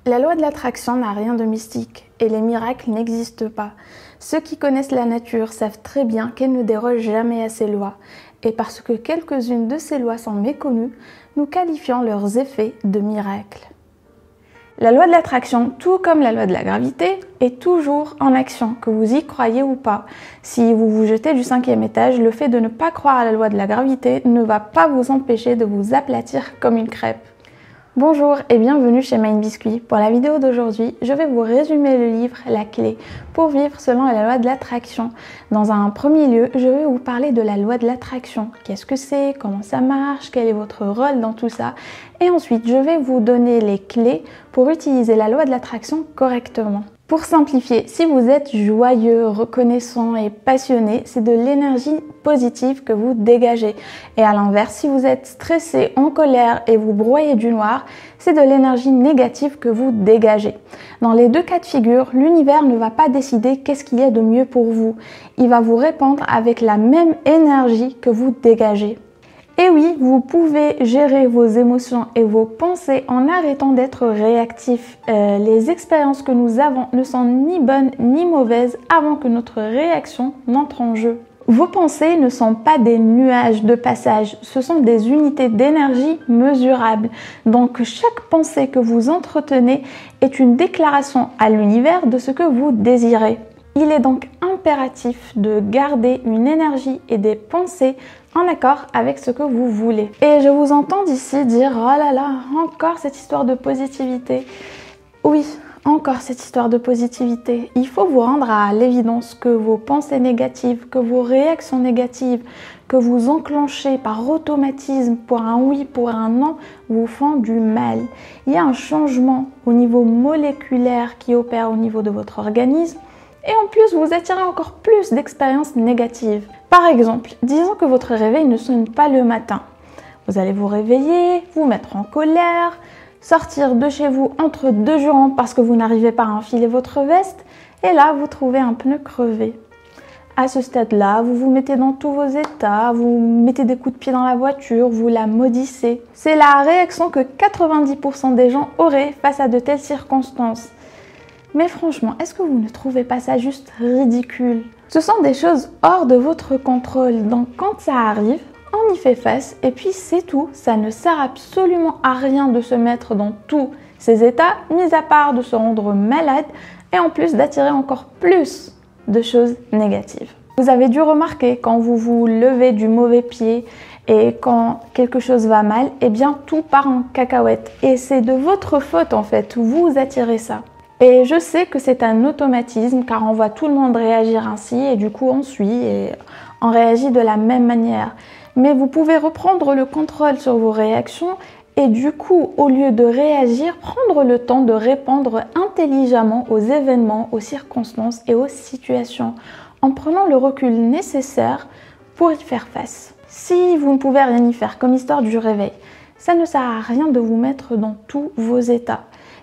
La loi de l'attraction n'a rien de mystique et les miracles n'existent pas. Ceux qui connaissent la nature savent très bien qu'elle ne déroge jamais à ces lois. Et parce que quelques-unes de ces lois sont méconnues, nous qualifions leurs effets de miracles. La loi de l'attraction, tout comme la loi de la gravité, est toujours en action, que vous y croyez ou pas. Si vous vous jetez du 5e étage, le fait de ne pas croire à la loi de la gravité ne va pas vous empêcher de vous aplatir comme une crêpe. Bonjour et bienvenue chez Mind Biscuit. Pour la vidéo d'aujourd'hui, je vais vous résumer le livre La clé pour vivre selon la loi de l'attraction. Dans un premier lieu, je vais vous parler de la loi de l'attraction. Qu'est-ce que c'est? Comment ça marche? Quel est votre rôle dans tout ça? Et ensuite, je vais vous donner les clés pour utiliser la loi de l'attraction correctement. Pour simplifier, si vous êtes joyeux, reconnaissant et passionné, c'est de l'énergie positive que vous dégagez. Et à l'inverse, si vous êtes stressé, en colère et vous broyez du noir, c'est de l'énergie négative que vous dégagez. Dans les deux cas de figure, l'univers ne va pas décider qu'est-ce qu'il y a de mieux pour vous. Il va vous répondre avec la même énergie que vous dégagez. Et oui, vous pouvez gérer vos émotions et vos pensées en arrêtant d'être réactif. Les expériences que nous avons ne sont ni bonnes ni mauvaises avant que notre réaction n'entre en jeu. Vos pensées ne sont pas des nuages de passage, ce sont des unités d'énergie mesurables. Donc chaque pensée que vous entretenez est une déclaration à l'univers de ce que vous désirez. Il est donc impératif de garder une énergie et des pensées en accord avec ce que vous voulez. Et je vous entends d'ici dire « Oh là là, encore cette histoire de positivité ». Oui, encore cette histoire de positivité. Il faut vous rendre à l'évidence que vos pensées négatives, que vos réactions négatives, que vous enclenchez par automatisme pour un oui, pour un non, vous font du mal. Il y a un changement au niveau moléculaire qui opère au niveau de votre organisme. Et en plus, vous attirez encore plus d'expériences négatives. Par exemple, disons que votre réveil ne sonne pas le matin. Vous allez vous réveiller, vous mettre en colère, sortir de chez vous entre deux jurons parce que vous n'arrivez pas à enfiler votre veste, et là, vous trouvez un pneu crevé. À ce stade-là, vous vous mettez dans tous vos états, vous mettez des coups de pied dans la voiture, vous la maudissez. C'est la réaction que 90% des gens auraient face à de telles circonstances. Mais franchement, est-ce que vous ne trouvez pas ça juste ridicule? Ce sont des choses hors de votre contrôle, donc quand ça arrive, on y fait face et puis c'est tout. Ça ne sert absolument à rien de se mettre dans tous ces états, mis à part de se rendre malade et en plus d'attirer encore plus de choses négatives. Vous avez dû remarquer quand vous vous levez du mauvais pied et quand quelque chose va mal, eh bien tout part en cacahuète. Et c'est de votre faute en fait, vous attirez ça. Et je sais que c'est un automatisme car on voit tout le monde réagir ainsi et du coup on suit et on réagit de la même manière. Mais vous pouvez reprendre le contrôle sur vos réactions et du coup, au lieu de réagir, prendre le temps de répondre intelligemment aux événements, aux circonstances et aux situations en prenant le recul nécessaire pour y faire face. Si vous ne pouvez rien y faire, comme l'histoire du réveil, ça ne sert à rien de vous mettre dans tous vos états.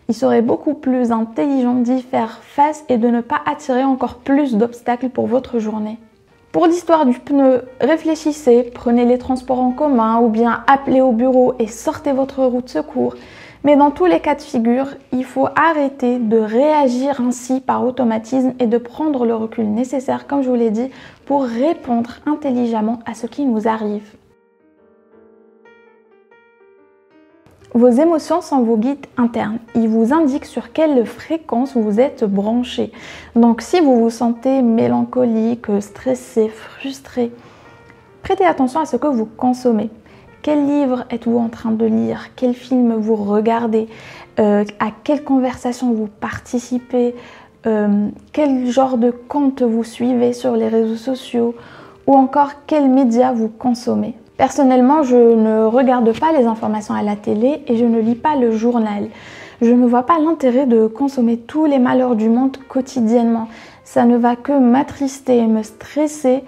Il serait beaucoup plus intelligent d'y faire face et de ne pas attirer encore plus d'obstacles pour votre journée. Pour l'histoire du pneu, réfléchissez, prenez les transports en commun ou bien appelez au bureau et sortez votre roue de secours. Mais dans tous les cas de figure, il faut arrêter de réagir ainsi par automatisme et de prendre le recul nécessaire, comme je vous l'ai dit, pour répondre intelligemment à ce qui nous arrive. Vos émotions sont vos guides internes. Ils vous indiquent sur quelle fréquence vous êtes branché. Donc si vous vous sentez mélancolique, stressé, frustré, prêtez attention à ce que vous consommez. Quel livre êtes-vous en train de lire? Quel film vous regardez? À quelle conversation vous participez? Quel genre de compte vous suivez sur les réseaux sociaux? Ou encore quels médias vous consommez? Personnellement, je ne regarde pas les informations à la télé et je ne lis pas le journal. Je ne vois pas l'intérêt de consommer tous les malheurs du monde quotidiennement. Ça ne va que m'attrister et me stresser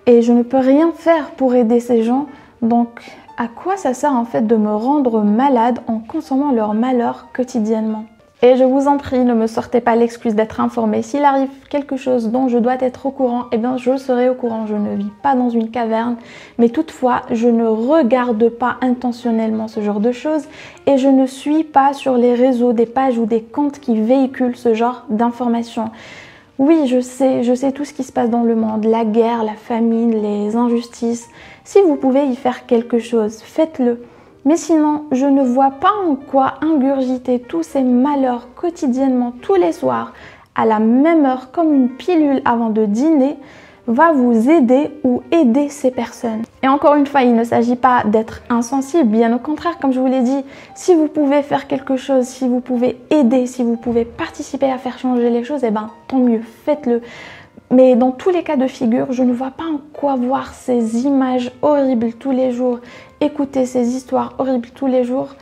et je ne peux rien faire pour aider ces gens. Donc, à quoi ça sert en fait de me rendre malade en consommant leur malheur quotidiennement? Et je vous en prie, ne me sortez pas l'excuse d'être informé. S'il arrive quelque chose dont je dois être au courant, eh bien je serai au courant. Je ne vis pas dans une caverne, mais toutefois, je ne regarde pas intentionnellement ce genre de choses et je ne suis pas sur les réseaux des pages ou des comptes qui véhiculent ce genre d'informations. Oui, je sais tout ce qui se passe dans le monde, la guerre, la famine, les injustices. Si vous pouvez y faire quelque chose, faites-le. Mais sinon, je ne vois pas en quoi ingurgiter tous ces malheurs quotidiennement, tous les soirs, à la même heure, comme une pilule avant de dîner, va vous aider ou aider ces personnes. Et encore une fois, il ne s'agit pas d'être insensible, bien au contraire, comme je vous l'ai dit, si vous pouvez faire quelque chose, si vous pouvez aider, si vous pouvez participer à faire changer les choses, eh ben tant mieux, faites-le. Mais dans tous les cas de figure, je ne vois pas en quoi voir ces images horribles tous les jours, écouter ces histoires horribles tous les jours,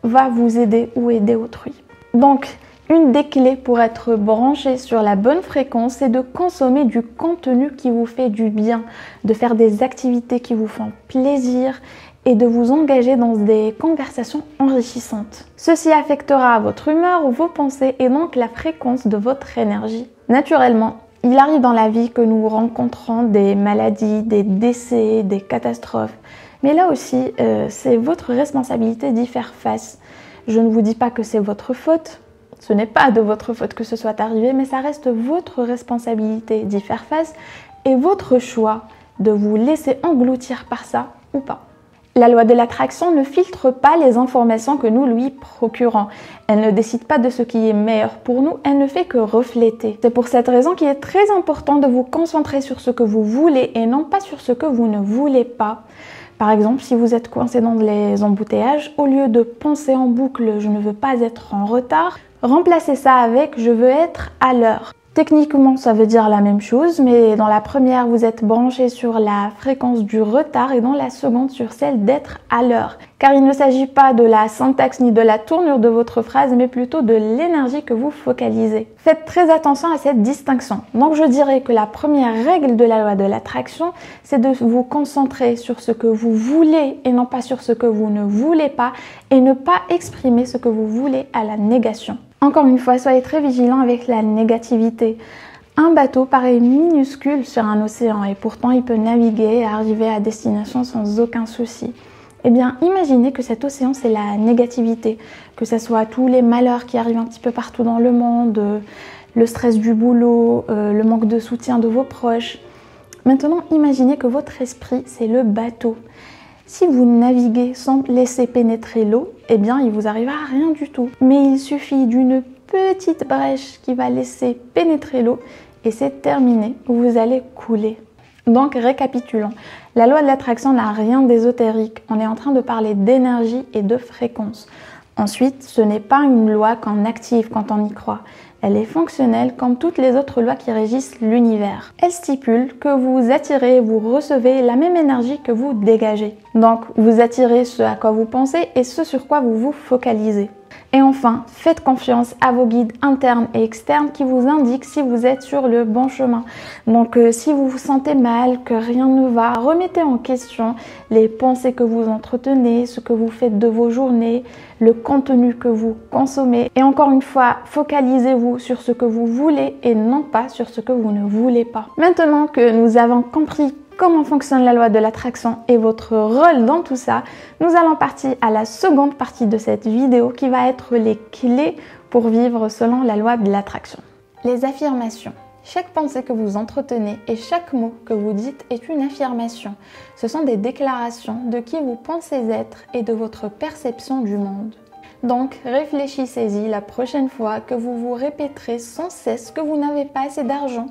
va vous aider ou aider autrui. Donc, une des clés pour être branché sur la bonne fréquence, c'est de consommer du contenu qui vous fait du bien, de faire des activités qui vous font plaisir et de vous engager dans des conversations enrichissantes. Ceci affectera votre humeur, vos pensées et donc la fréquence de votre énergie. Naturellement, il arrive dans la vie que nous rencontrons des maladies, des décès, des catastrophes. Mais là aussi, c'est votre responsabilité d'y faire face. Je ne vous dis pas que c'est votre faute. Ce n'est pas de votre faute que ce soit arrivé, mais ça reste votre responsabilité d'y faire face et votre choix de vous laisser engloutir par ça ou pas. La loi de l'attraction ne filtre pas les informations que nous lui procurons. Elle ne décide pas de ce qui est meilleur pour nous, elle ne fait que refléter. C'est pour cette raison qu'il est très important de vous concentrer sur ce que vous voulez et non pas sur ce que vous ne voulez pas. Par exemple, si vous êtes coincé dans les embouteillages, au lieu de penser en boucle « je ne veux pas être en retard », remplacez ça avec « je veux être à l'heure ». Techniquement, ça veut dire la même chose, mais dans la première, vous êtes branché sur la fréquence du retard et dans la seconde, sur celle d'être à l'heure. Car il ne s'agit pas de la syntaxe ni de la tournure de votre phrase, mais plutôt de l'énergie que vous focalisez. Faites très attention à cette distinction. Donc je dirais que la première règle de la loi de l'attraction, c'est de vous concentrer sur ce que vous voulez et non pas sur ce que vous ne voulez pas et ne pas exprimer ce que vous voulez à la négation. Encore une fois, soyez très vigilants avec la négativité. Un bateau paraît minuscule sur un océan et pourtant il peut naviguer et arriver à destination sans aucun souci. Eh bien, imaginez que cet océan, c'est la négativité, que ce soit tous les malheurs qui arrivent un petit peu partout dans le monde, le stress du boulot, le manque de soutien de vos proches. Maintenant, imaginez que votre esprit, c'est le bateau. Si vous naviguez sans laisser pénétrer l'eau, eh bien, il vous arrivera rien du tout. Mais il suffit d'une petite brèche qui va laisser pénétrer l'eau et c'est terminé, vous allez couler. Donc, récapitulons. La loi de l'attraction n'a rien d'ésotérique. On est en train de parler d'énergie et de fréquence. Ensuite, ce n'est pas une loi qu'on active quand on y croit. Elle est fonctionnelle comme toutes les autres lois qui régissent l'univers. Elle stipule que vous attirez et vous recevez la même énergie que vous dégagez. Donc, vous attirez ce à quoi vous pensez et ce sur quoi vous vous focalisez. Et enfin, faites confiance à vos guides internes et externes qui vous indiquent si vous êtes sur le bon chemin. Donc si vous vous sentez mal, que rien ne va, remettez en question les pensées que vous entretenez, ce que vous faites de vos journées, le contenu que vous consommez. Et encore une fois, focalisez-vous sur ce que vous voulez et non pas sur ce que vous ne voulez pas. Maintenant que nous avons compris comment fonctionne la loi de l'attraction et votre rôle dans tout ça, nous allons partir à la seconde partie de cette vidéo qui va être les clés pour vivre selon la loi de l'attraction. Les affirmations. Chaque pensée que vous entretenez et chaque mot que vous dites est une affirmation. Ce sont des déclarations de qui vous pensez être et de votre perception du monde. Donc, réfléchissez-y la prochaine fois que vous vous répéterez sans cesse que vous n'avez pas assez d'argent,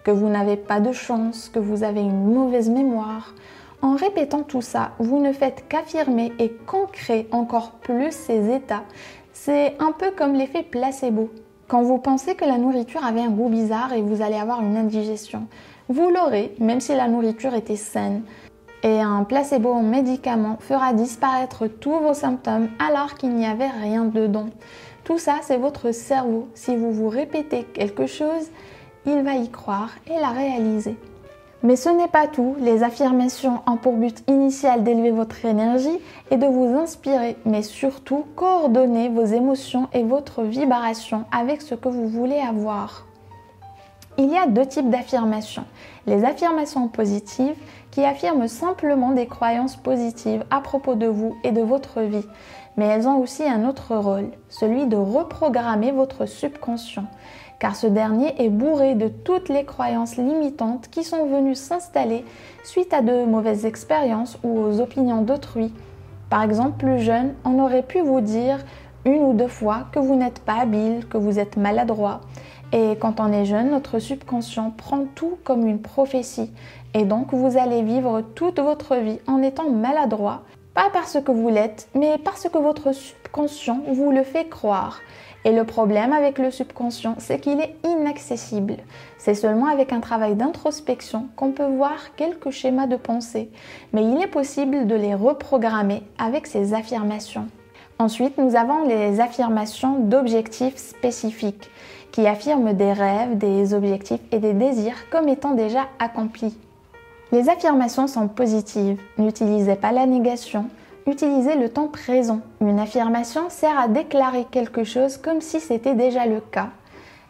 que vous n'avez pas de chance, que vous avez une mauvaise mémoire. En répétant tout ça, vous ne faites qu'affirmer et qu'ancrer encore plus ces états. C'est un peu comme l'effet placebo. Quand vous pensez que la nourriture avait un goût bizarre et vous allez avoir une indigestion, vous l'aurez même si la nourriture était saine. Et un placebo en médicament fera disparaître tous vos symptômes alors qu'il n'y avait rien dedans. Tout ça, c'est votre cerveau. Si vous vous répétez quelque chose, il va y croire et la réaliser. Mais ce n'est pas tout, les affirmations ont pour but initial d'élever votre énergie et de vous inspirer, mais surtout coordonner vos émotions et votre vibration avec ce que vous voulez avoir. Il y a deux types d'affirmations. Les affirmations positives qui affirment simplement des croyances positives à propos de vous et de votre vie. Mais elles ont aussi un autre rôle, celui de reprogrammer votre subconscient. Car ce dernier est bourré de toutes les croyances limitantes qui sont venues s'installer suite à de mauvaises expériences ou aux opinions d'autrui. Par exemple, plus jeune, on aurait pu vous dire une ou deux fois que vous n'êtes pas habile, que vous êtes maladroit. Et quand on est jeune, notre subconscient prend tout comme une prophétie. Et donc, vous allez vivre toute votre vie en étant maladroit, pas parce que vous l'êtes, mais parce que votre subconscient vous le fait croire. Et le problème avec le subconscient, c'est qu'il est inaccessible. C'est seulement avec un travail d'introspection qu'on peut voir quelques schémas de pensée. Mais il est possible de les reprogrammer avec ces affirmations. Ensuite, nous avons les affirmations d'objectifs spécifiques, qui affirment des rêves, des objectifs et des désirs comme étant déjà accomplis. Les affirmations sont positives. N'utilisez pas la négation. Utilisez le temps présent. Une affirmation sert à déclarer quelque chose comme si c'était déjà le cas.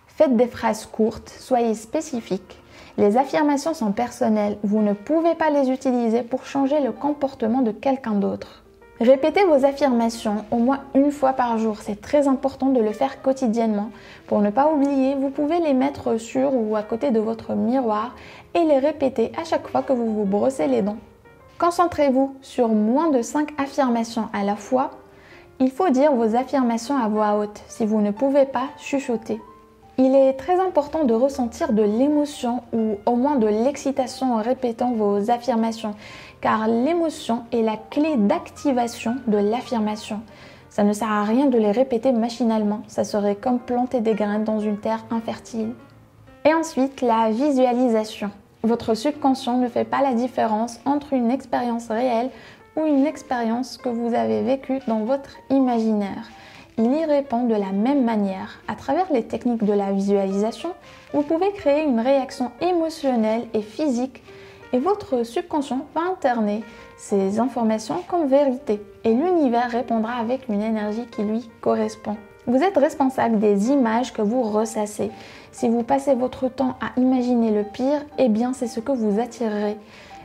Faites des phrases courtes, soyez spécifiques. Les affirmations sont personnelles. Vous ne pouvez pas les utiliser pour changer le comportement de quelqu'un d'autre. Répétez vos affirmations au moins une fois par jour. C'est très important de le faire quotidiennement. Pour ne pas oublier, vous pouvez les mettre sur ou à côté de votre miroir et les répéter à chaque fois que vous vous brossez les dents. Concentrez-vous sur moins de 5 affirmations à la fois. Il faut dire vos affirmations à voix haute si vous ne pouvez pas chuchoter. Il est très important de ressentir de l'émotion ou au moins de l'excitation en répétant vos affirmations, car l'émotion est la clé d'activation de l'affirmation. Ça ne sert à rien de les répéter machinalement, ça serait comme planter des graines dans une terre infertile. Et ensuite, la visualisation. Votre subconscient ne fait pas la différence entre une expérience réelle ou une expérience que vous avez vécue dans votre imaginaire. Il y répond de la même manière. À travers les techniques de la visualisation, vous pouvez créer une réaction émotionnelle et physique et votre subconscient va interner ces informations comme vérité et l'univers répondra avec une énergie qui lui correspond. Vous êtes responsable des images que vous ressassez. Si vous passez votre temps à imaginer le pire, eh bien c'est ce que vous attirerez.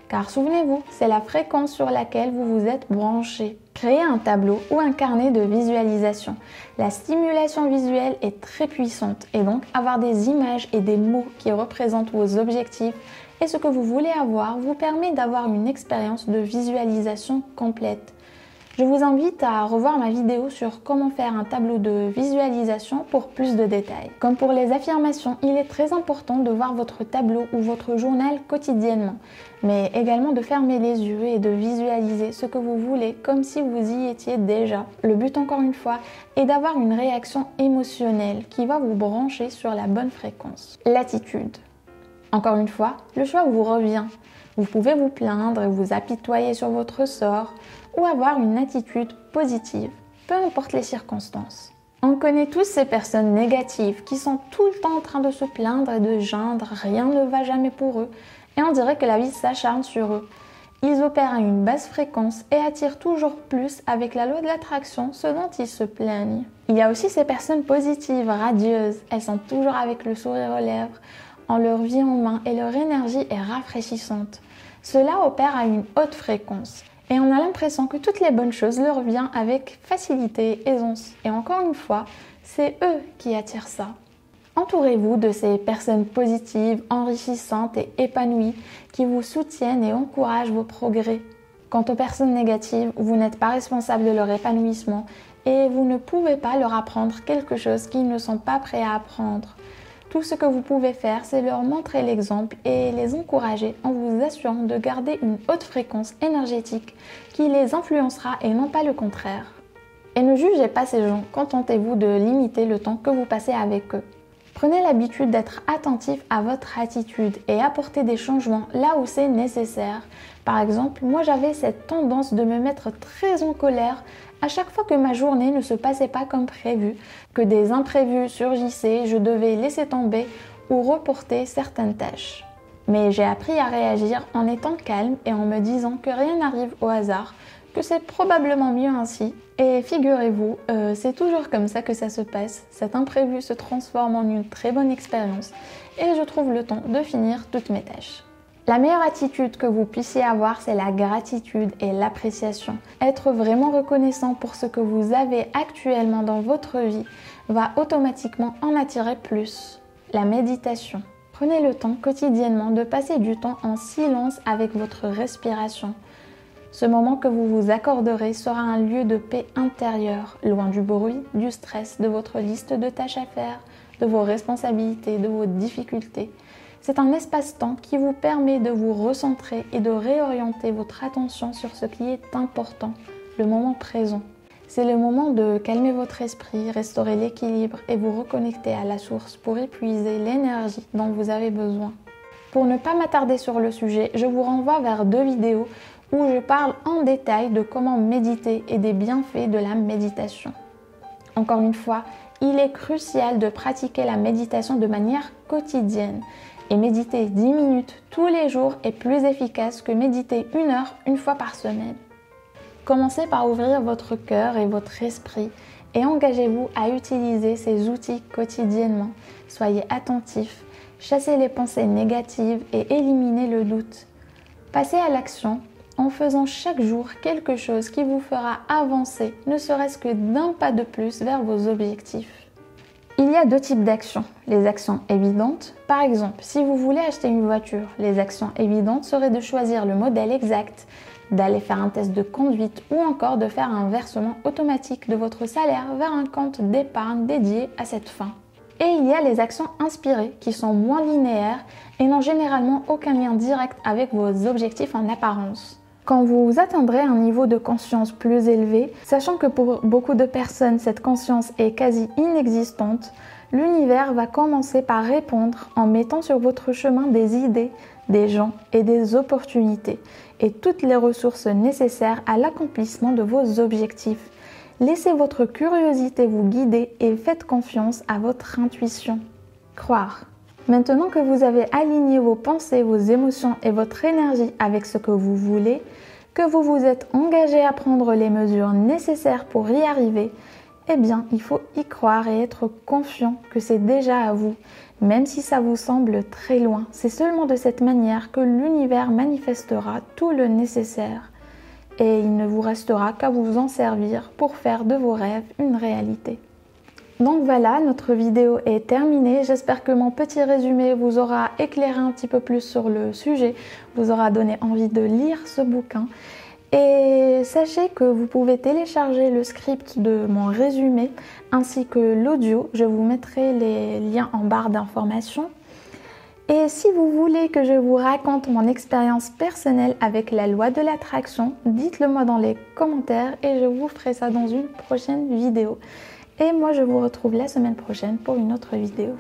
Car souvenez-vous, c'est la fréquence sur laquelle vous vous êtes branché. Créez un tableau ou un carnet de visualisation. La stimulation visuelle est très puissante et donc avoir des images et des mots qui représentent vos objectifs et ce que vous voulez avoir vous permet d'avoir une expérience de visualisation complète. Je vous invite à revoir ma vidéo sur comment faire un tableau de visualisation pour plus de détails. Comme pour les affirmations, il est très important de voir votre tableau ou votre journal quotidiennement, mais également de fermer les yeux et de visualiser ce que vous voulez comme si vous y étiez déjà. Le but, encore une fois, est d'avoir une réaction émotionnelle qui va vous brancher sur la bonne fréquence. L'attitude. Encore une fois, le choix vous revient. Vous pouvez vous plaindre et vous apitoyer sur votre sort ou avoir une attitude positive, peu importe les circonstances. On connaît tous ces personnes négatives qui sont tout le temps en train de se plaindre et de geindre, rien ne va jamais pour eux et on dirait que la vie s'acharne sur eux. Ils opèrent à une basse fréquence et attirent toujours plus avec la loi de l'attraction ce dont ils se plaignent. Il y a aussi ces personnes positives, radieuses, elles sont toujours avec le sourire aux lèvres, ont leur vie en main et leur énergie est rafraîchissante. Cela opère à une haute fréquence. Et on a l'impression que toutes les bonnes choses leur viennent avec facilité et aisance. Et encore une fois, c'est eux qui attirent ça. Entourez-vous de ces personnes positives, enrichissantes et épanouies qui vous soutiennent et encouragent vos progrès. Quant aux personnes négatives, vous n'êtes pas responsable de leur épanouissement et vous ne pouvez pas leur apprendre quelque chose qu'ils ne sont pas prêts à apprendre. Tout ce que vous pouvez faire, c'est leur montrer l'exemple et les encourager en vous assurant de garder une haute fréquence énergétique qui les influencera et non pas le contraire. Et ne jugez pas ces gens, contentez-vous de limiter le temps que vous passez avec eux. Prenez l'habitude d'être attentif à votre attitude et apporter des changements là où c'est nécessaire. Par exemple, moi j'avais cette tendance de me mettre très en colère à chaque fois que ma journée ne se passait pas comme prévu, que des imprévus surgissaient, je devais laisser tomber ou reporter certaines tâches. Mais j'ai appris à réagir en étant calme et en me disant que rien n'arrive au hasard, que c'est probablement mieux ainsi. Et figurez-vous, c'est toujours comme ça que ça se passe. Cet imprévu se transforme en une très bonne expérience et je trouve le temps de finir toutes mes tâches. La meilleure attitude que vous puissiez avoir, c'est la gratitude et l'appréciation. Être vraiment reconnaissant pour ce que vous avez actuellement dans votre vie va automatiquement en attirer plus. La méditation. Prenez le temps quotidiennement de passer du temps en silence avec votre respiration. Ce moment que vous vous accorderez sera un lieu de paix intérieure, loin du bruit, du stress, de votre liste de tâches à faire, de vos responsabilités, de vos difficultés. C'est un espace-temps qui vous permet de vous recentrer et de réorienter votre attention sur ce qui est important, le moment présent. C'est le moment de calmer votre esprit, restaurer l'équilibre et vous reconnecter à la source pour épuiser l'énergie dont vous avez besoin. Pour ne pas m'attarder sur le sujet, je vous renvoie vers 2 vidéos où je parle en détail de comment méditer et des bienfaits de la méditation. Encore une fois, il est crucial de pratiquer la méditation de manière quotidienne. Et méditer 10 minutes tous les jours est plus efficace que méditer 1 heure une fois par semaine. Commencez par ouvrir votre cœur et votre esprit et engagez-vous à utiliser ces outils quotidiennement. Soyez attentifs, chassez les pensées négatives et éliminez le doute. Passez à l'action en faisant chaque jour quelque chose qui vous fera avancer, ne serait-ce que d'un pas de plus vers vos objectifs. Il y a 2 types d'actions. Les actions évidentes. Par exemple, si vous voulez acheter une voiture, les actions évidentes seraient de choisir le modèle exact, d'aller faire un test de conduite ou encore de faire un versement automatique de votre salaire vers un compte d'épargne dédié à cette fin. Et il y a les actions inspirées qui sont moins linéaires et n'ont généralement aucun lien direct avec vos objectifs en apparence. Quand vous atteindrez un niveau de conscience plus élevé, sachant que pour beaucoup de personnes cette conscience est quasi inexistante, l'univers va commencer par répondre en mettant sur votre chemin des idées, des gens et des opportunités et toutes les ressources nécessaires à l'accomplissement de vos objectifs. Laissez votre curiosité vous guider et faites confiance à votre intuition. Croire. Maintenant que vous avez aligné vos pensées, vos émotions et votre énergie avec ce que vous voulez, que vous vous êtes engagé à prendre les mesures nécessaires pour y arriver, eh bien, il faut y croire et être confiant que c'est déjà à vous, même si ça vous semble très loin. C'est seulement de cette manière que l'univers manifestera tout le nécessaire. Et il ne vous restera qu'à vous en servir pour faire de vos rêves une réalité. Donc voilà, notre vidéo est terminée. J'espère que mon petit résumé vous aura éclairé un petit peu plus sur le sujet, vous aura donné envie de lire ce bouquin. Et sachez que vous pouvez télécharger le script de mon résumé ainsi que l'audio. Je vous mettrai les liens en barre d'informations. Et si vous voulez que je vous raconte mon expérience personnelle avec la loi de l'attraction, dites-le moi dans les commentaires et je vous ferai ça dans une prochaine vidéo. Et moi, je vous retrouve la semaine prochaine pour une autre vidéo.